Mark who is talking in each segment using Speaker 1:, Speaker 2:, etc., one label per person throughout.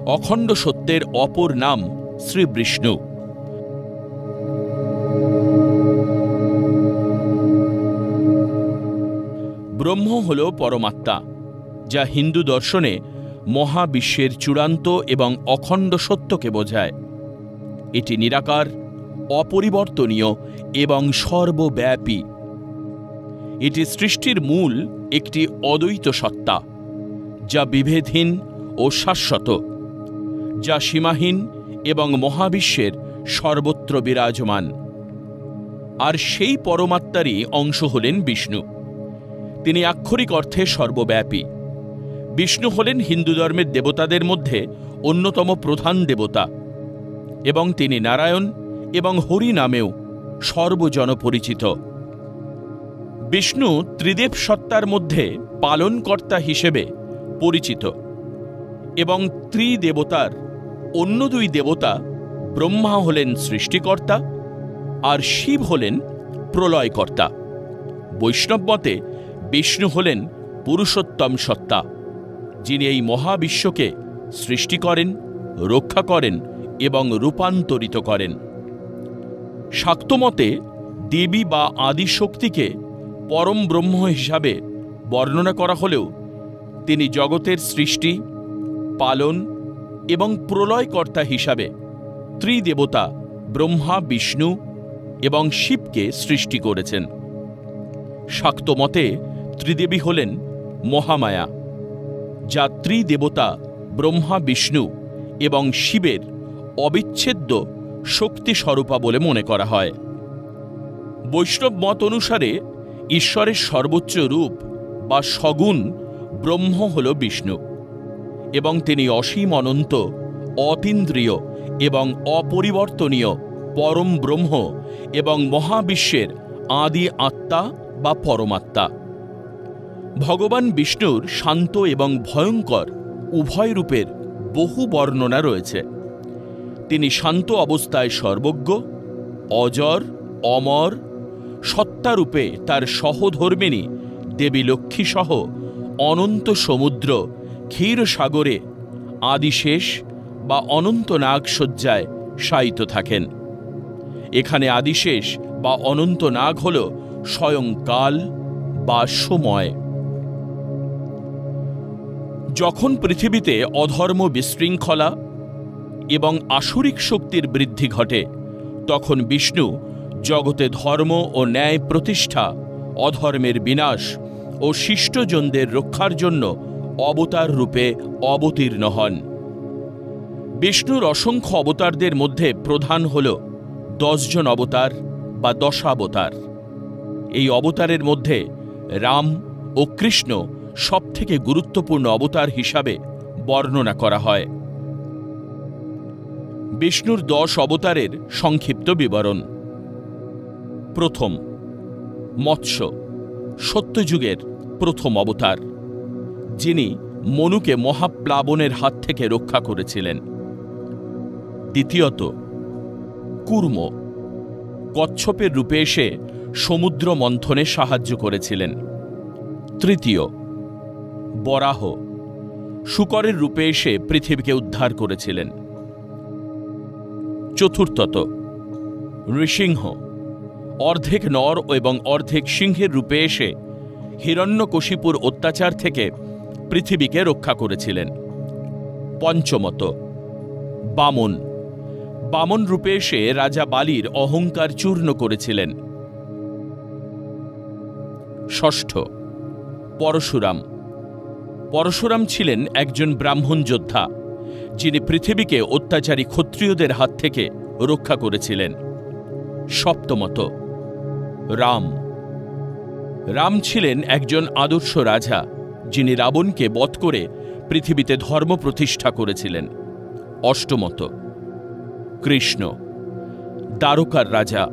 Speaker 1: অখণ্ড সত্যের অপর নাম শ্রী বিষ্ণু। ব্রহ্ম হল পরমাত্মা, যা হিন্দু দর্শনে মহাবিশ্বের চূড়ান্ত এবং অখণ্ড সত্যকে বোঝায়। এটি নিরাকার, অপরিবর্তনীয় এবং সর্বব্যাপী। এটি সৃষ্টির মূল একটি অদ্বৈত সত্তা, যা বিভেদহীন ও শাশ্বত, যা সীমাহীন এবং মহাবিশ্বের সর্বত্র বিরাজমান। আর সেই পরমাত্মারই অংশ হলেন বিষ্ণু। তিনি আক্ষরিক অর্থে সর্বব্যাপী। বিষ্ণু হলেন হিন্দু ধর্মের দেবতাদের মধ্যে অন্যতম প্রধান দেবতা, এবং তিনি নারায়ণ এবং হরি নামেও সর্বজনপরিচিত। বিষ্ণু ত্রিদেব সত্তার মধ্যে পালনকর্তা হিসেবে পরিচিত, এবং ত্রিদেবতার অন্য দুই দেবতা ব্রহ্মা হলেন সৃষ্টিকর্তা আর শিব হলেন প্রলয়কর্তা। বৈষ্ণব মতে বিষ্ণু হলেন পুরুষোত্তম সত্তা, যিনি এই মহাবিশ্বকে সৃষ্টি করেন, রক্ষা করেন এবং রূপান্তরিত করেন। শাক্তমতে দেবী বা আদিশক্তিকে পরম ব্রহ্ম হিসাবে বর্ণনা করা হলেও তিনি জগতের সৃষ্টি, পালন এবং প্রলয়কর্তা হিসাবে ত্রিদেবতা ব্রহ্মা, বিষ্ণু এবং শিবকে সৃষ্টি করেছেন। শাক্তমতে ত্রিদেবী হলেন মহামায়া, যা ত্রিদেবতা ব্রহ্মা, বিষ্ণু এবং শিবের অবিচ্ছেদ্য শক্তিস্বরূপা বলে মনে করা হয়। বৈষ্ণব মত অনুসারে ঈশ্বরের সর্বোচ্চ রূপ বা সগুণ ব্রহ্ম হল বিষ্ণু, এবং তিনি অসীম, অনন্ত, অতীন্দ্রিয় এবং অপরিবর্তনীয় পরম ব্রহ্ম এবং মহাবিশ্বের আদি আত্মা বা পরমাত্মা। ভগবান বিষ্ণুর শান্ত এবং ভয়ঙ্কর উভয় রূপের বহু বর্ণনা রয়েছে। তিনি শান্ত অবস্থায় সর্বজ্ঞ, অজর, অমর, সত্তারূপে তার সহধর্মিণী দেবী লক্ষ্মী সহ অনন্ত সমুদ্র, ক্ষীরসাগরে আদিশেষ বা অনন্ত নাগ শয্যায় শায়িত থাকেন। এখানে আদিশেষ বা অনন্ত নাগ হল স্বয়ং কাল বা সময়। যখন পৃথিবীতে অধর্ম, বিশৃঙ্খলা এবং আসুরিক শক্তির বৃদ্ধি ঘটে, তখন বিষ্ণু জগতে ধর্ম ও ন্যায় প্রতিষ্ঠা, অধর্মের বিনাশ ও শিষ্টজনদের রক্ষার জন্য অবতার রূপে অবতীর্ণ হন। বিষ্ণুর অসংখ্য অবতারদের মধ্যে প্রধান হল 10 জন অবতার বা দশাবতার। এই অবতারের মধ্যে রাম ও কৃষ্ণ সবথেকে গুরুত্বপূর্ণ অবতার হিসাবে বর্ণনা করা হয়। বিষ্ণুর 10 অবতারের সংক্ষিপ্ত বিবরণ। প্রথম, মৎস্য, সত্যযুগের প্রথম অবতার, যিনি মনুকে মহাপ্লাবনের হাত থেকে রক্ষা করেছিলেন। দ্বিতীয়ত, কূর্ম, কচ্ছপের রূপে এসে সমুদ্র মন্থনে সাহায্য করেছিলেন। তৃতীয়, বরাহ, শূকরের রূপে এসে পৃথিবীকে উদ্ধার করেছিলেন। চতুর্থত, নৃসিংহ, অর্ধেক নর এবং অর্ধেক সিংহের রূপে এসে হিরণ্যকশিপুর অত্যাচার থেকে পৃথিবীকে রক্ষা করেছিলেন। পঞ্চমত, বামন, বামন রূপে এসে রাজা বালির অহংকার চূর্ণ করেছিলেন। ষষ্ঠ, পরশুরাম, পরশুরাম ছিলেন একজন ব্রাহ্মণ যোদ্ধা, যিনি পৃথিবীকে অত্যাচারী ক্ষত্রিয়দের হাত থেকে রক্ষা করেছিলেন। সপ্তমত, রাম, রাম ছিলেন একজন আদর্শ রাজা, যিনি রাবণকে বধ করে পৃথিবীতে ধর্ম প্রতিষ্ঠা করেছিলেন। অষ্টমত, কৃষ্ণ, দ্বারকার রাজা,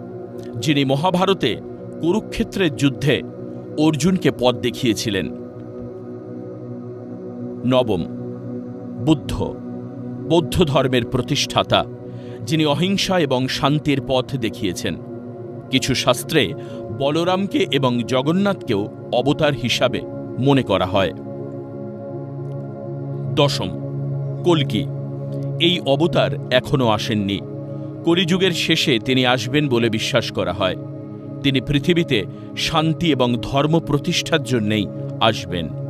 Speaker 1: যিনি মহাভারতে কুরুক্ষেত্রের যুদ্ধে অর্জুনকে পথ দেখিয়েছিলেন। নবম, বুদ্ধ, বৌদ্ধ ধর্মের প্রতিষ্ঠাতা, যিনি অহিংসা এবং শান্তির পথ দেখিয়েছেন। কিছু শাস্ত্রে বলরামকে এবং জগন্নাথকেও অবতার হিসাবে মনে করা হয়। দশম, কল্কি, এই অবতার এখনও আসেননি। কলিযুগের শেষে তিনি আসবেন বলে বিশ্বাস করা হয়। তিনি পৃথিবীতে শান্তি এবং ধর্ম প্রতিষ্ঠার জন্যেই আসবেন।